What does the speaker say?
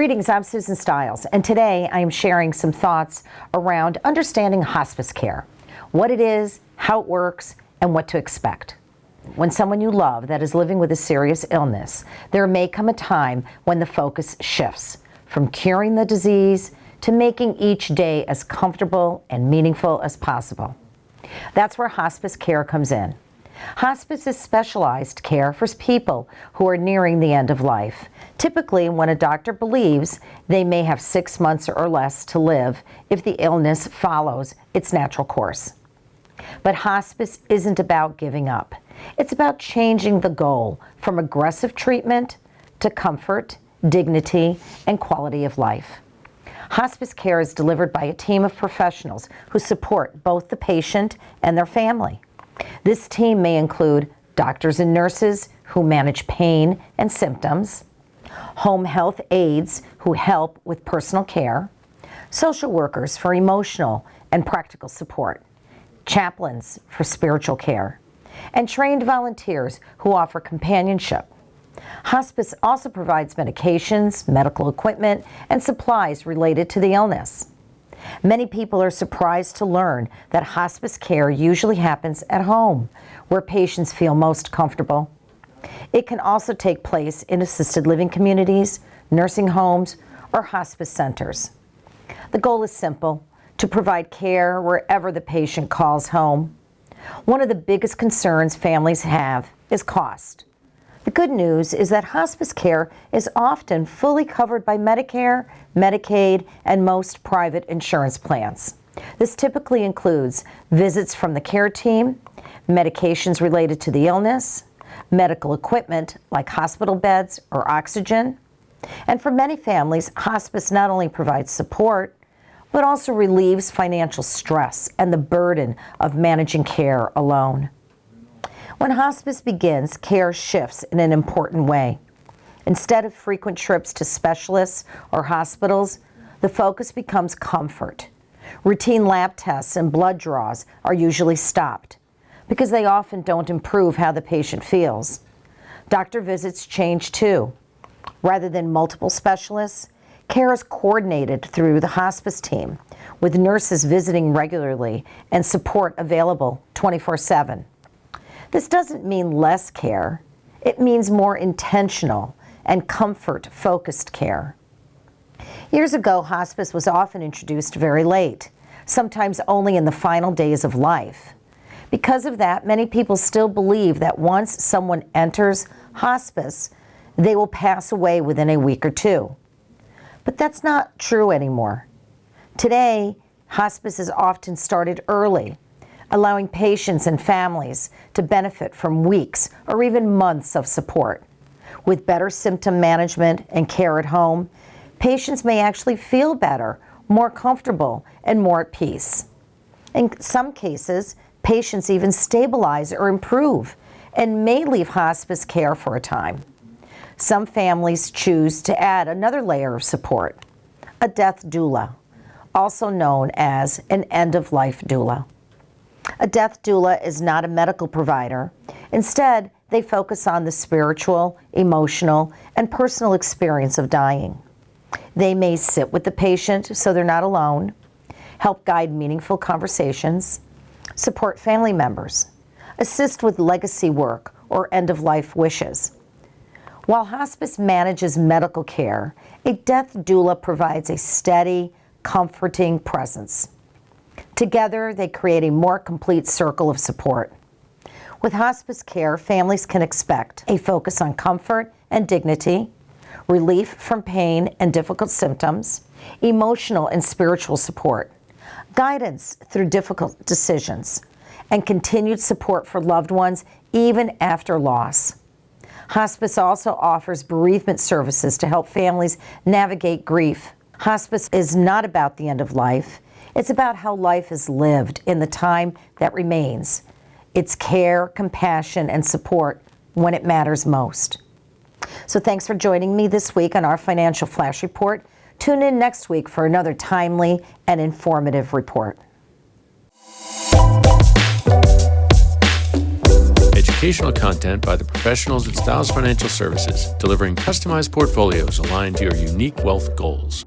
Greetings, I'm Susan Stiles, and today I am sharing some thoughts around understanding hospice care, what it is, how it works, and what to expect. When someone you love that is living with a serious illness, there may come a time when the focus shifts from curing the disease to making each day as comfortable and meaningful as possible. That's where hospice care comes in. Hospice is specialized care for people who are nearing the end of life, typically when a doctor believes they may have 6 months or less to live if the illness follows its natural course. But hospice isn't about giving up. It's about changing the goal from aggressive treatment to comfort, dignity, and quality of life. Hospice care is delivered by a team of professionals who support both the patient and their family. This team may include doctors and nurses who manage pain and symptoms, home health aides who help with personal care, social workers for emotional and practical support, chaplains for spiritual care, and trained volunteers who offer companionship. Hospice also provides medications, medical equipment, and supplies related to the illness. Many people are surprised to learn that hospice care usually happens at home, where patients feel most comfortable. It can also take place in assisted living communities, nursing homes, or hospice centers. The goal is simple: to provide care wherever the patient calls home. One of the biggest concerns families have is cost. The good news is that hospice care is often fully covered by Medicare, Medicaid, and most private insurance plans. This typically includes visits from the care team, medications related to the illness, medical equipment like hospital beds or oxygen. And for many families, hospice not only provides support, but also relieves financial stress and the burden of managing care alone. When hospice begins, care shifts in an important way. Instead of frequent trips to specialists or hospitals, the focus becomes comfort. Routine lab tests and blood draws are usually stopped because they often don't improve how the patient feels. Doctor visits change too. Rather than multiple specialists, care is coordinated through the hospice team, with nurses visiting regularly and support available 24/7. This doesn't mean less care. It means more intentional and comfort-focused care. Years ago, hospice was often introduced very late, sometimes only in the final days of life. Because of that, many people still believe that once someone enters hospice, they will pass away within a week or two. But that's not true anymore. Today, hospice is often started early, allowing patients and families to benefit from weeks or even months of support. With better symptom management and care at home, patients may actually feel better, more comfortable, and more at peace. In some cases, patients even stabilize or improve and may leave hospice care for a time. Some families choose to add another layer of support, a death doula, also known as an end-of-life doula. A death doula is not a medical provider. Instead, they focus on the spiritual, emotional, and personal experience of dying. They may sit with the patient so they're not alone, help guide meaningful conversations, support family members, assist with legacy work or end-of-life wishes. While hospice manages medical care, a death doula provides a steady, comforting presence. Together, they create a more complete circle of support. With hospice care, families can expect a focus on comfort and dignity, relief from pain and difficult symptoms, emotional and spiritual support, guidance through difficult decisions, and continued support for loved ones even after loss. Hospice also offers bereavement services to help families navigate grief. Hospice is not about the end of life. It's about how life is lived in the time that remains. It's care, compassion, and support when it matters most. So thanks for joining me this week on our Financial Flash Report. Tune in next week for another timely and informative report. educational content by the professionals at Styles Financial Services, delivering customized portfolios aligned to your unique wealth goals.